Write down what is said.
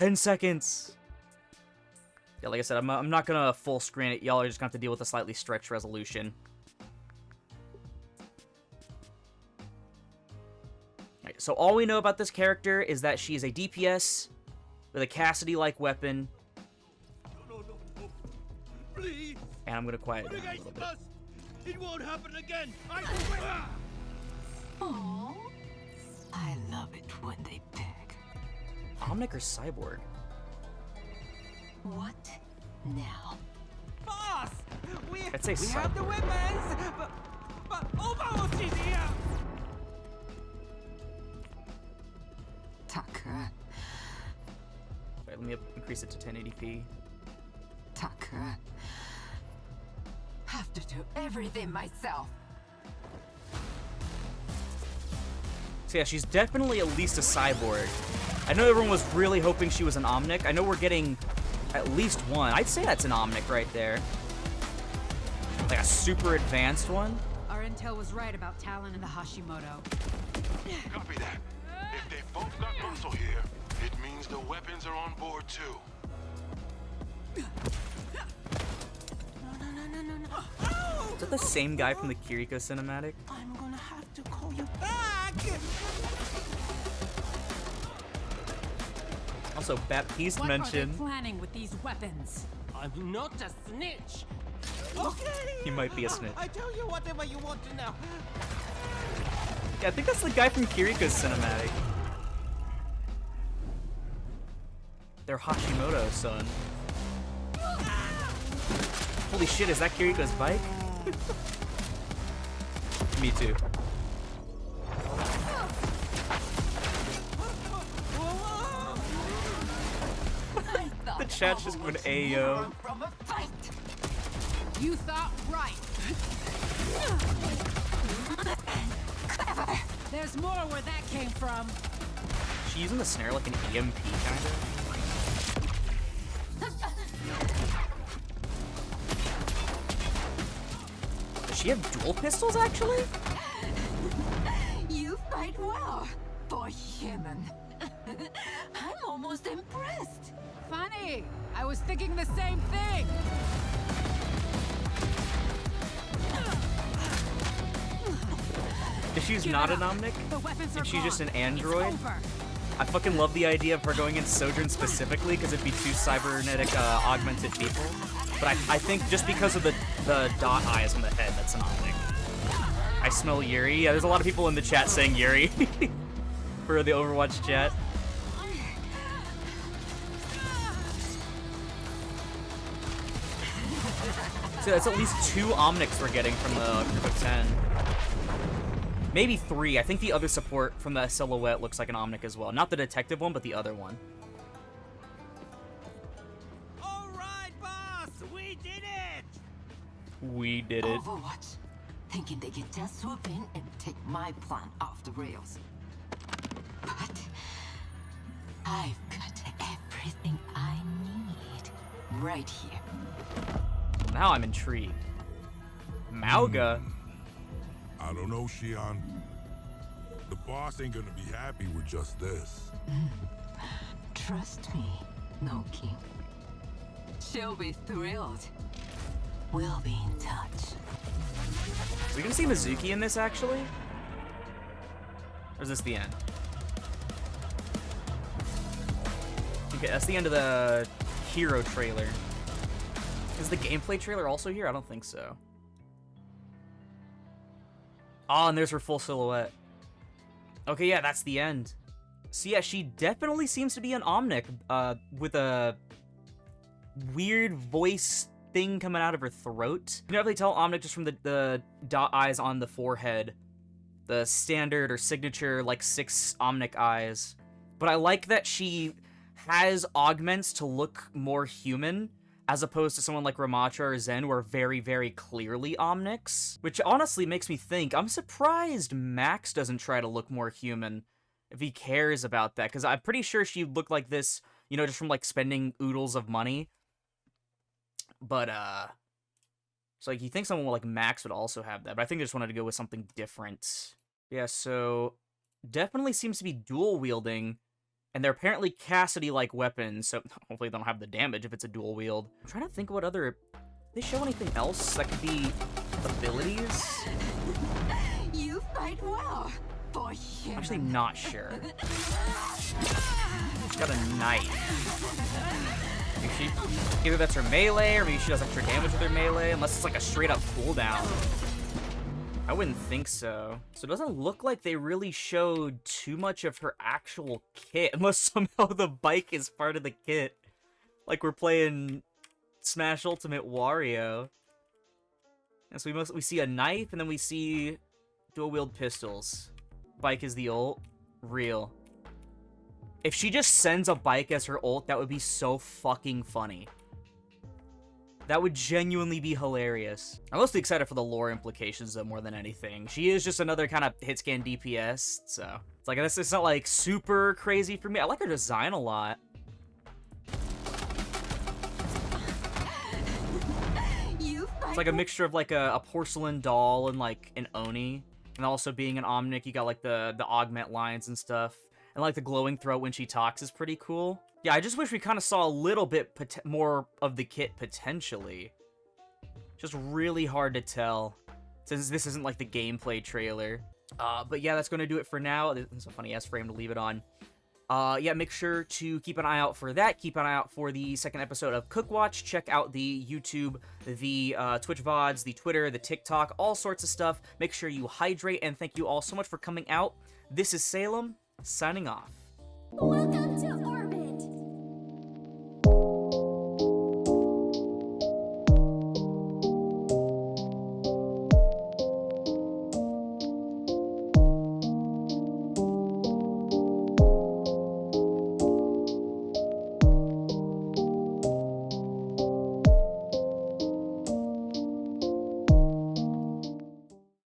10 seconds. Yeah, like I said, I'm not gonna full screen it. Y'all are just gonna have to deal with a slightly stretched resolution. Alright, so all we know about this character is that she is a DPS with a Cassidy-like weapon. No. Please. And I'm gonna quiet it down a little bit. It won't happen again. I swear. Aww. I love it when they beg. Omnic or Cyborg? What now? Boss! We I'd say have the weapons, but Overwatch is here! Tucker. Wait, let me increase it to 1080p. Tucker. Have to do everything myself. So yeah, she's definitely at least a cyborg. I know everyone was really hoping she was an Omnic. I know we're getting at least one. I'd say that's an Omnic right there. Like a super advanced one. Our intel was right about Talon and the Hashimoto. Copy that. If they both got muscle here, it means the weapons are on board too. Is that the same guy from the Kiriko cinematic? I'm gonna have to call you back! Also, Baptiste What mentioned are they planning with these weapons? I'm not a snitch! Okay! he might be a snitch. I tell you whatever you want to know. Yeah, I think that's the guy from Kiriko's cinematic. They're Hashimoto, son. Holy shit, is that Kiriko's bike? Me too. The chat's just going Ayo. From a fight. You thought right. There's more where that came from. She using the snare like an EMP kind of. Does she have dual pistols actually? You fight well for human. I'm almost impressed. Funny. I was thinking the same thing. If she's Give not it an up. Omnic, The weapons are if she's just gone. an android, It's over. I fucking love the idea of her going in Sojourn specifically because it'd be two cybernetic augmented people. But I think just because of the dot eyes on the head, that's an Omnic. I smell Yuri. Yeah, there's a lot of people in the chat saying Yuri for the Overwatch chat. So that's at least 2 Omnics we're getting from the group of 10. Maybe 3. I think the other support from the silhouette looks like an Omnic as well. Not the detective one, but the other one. Alright, boss! We did it! We did it. Overwatch. Thinking they can just swoop in and take my plan off the rails. But I've got everything I need right here. Now I'm intrigued. Mauga? I don't know, Shion. The boss ain't gonna be happy with just this. Trust me, Noki. She'll be thrilled. We'll be in touch. Are we gonna see Mizuki in this actually? Or is this the end? Okay, that's the end of the hero trailer. Is the gameplay trailer also here? I don't think so. Oh, and there's her full silhouette. Okay, yeah, that's the end. So yeah, she definitely seems to be an Omnic, with a weird voice thing coming out of her throat. You can definitely tell Omnic just from the dot eyes on the forehead. The standard or signature, like, 6 Omnic eyes. But I like that she has augments to look more human, as opposed to someone like Ramatra or Zen, who are very, very clearly Omnics. Which honestly makes me think, I'm surprised Max doesn't try to look more human, if he cares about that. Because I'm pretty sure she looked like this, you know, just from, like, spending oodles of money. But, so, like, you think someone like Max would also have that, but I think they just wanted to go with something different. Yeah, so, definitely seems to be dual-wielding And they're apparently Cassidy-like weapons, so hopefully they don't have the damage if it's a dual wield. I'm trying to think what other... They show anything else that could be abilities? You fight well, boy. I'm actually not sure. She's got a knife. Maybe either that's her melee, or maybe she does extra damage with her melee, unless it's like a straight-up cooldown. I wouldn't think so. So it doesn't look like they really showed too much of her actual kit, unless somehow the bike is part of the kit. Like we're playing Smash Ultimate Wario. And so we see a knife, and then we see dual-wield pistols. Bike is the ult. Real. If she just sends a bike as her ult, that would be so fucking funny. That would genuinely be hilarious. I'm mostly excited for the lore implications, though, more than anything. She is just another kind of hit scan DPS, so... It's like, it's not, like, super crazy for me. I like her design a lot. It's like a mixture of, like, a porcelain doll and, like, an Oni. And also being an Omnic, you got, like, the augment lines and stuff. And, like, the glowing throat when she talks is pretty cool. Yeah, I just wish we kind of saw a little bit more of the kit, potentially. Just really hard to tell, since this isn't, like, the gameplay trailer. But yeah, that's going to do it for now. This is a funny-ass frame to leave it on. Yeah, make sure to keep an eye out for that. Keep an eye out for the second episode of Cookwatch. Check out the YouTube, the Twitch VODs, the Twitter, the TikTok, all sorts of stuff. Make sure you hydrate, and thank you all so much for coming out. This is Salem, signing off. Welcome to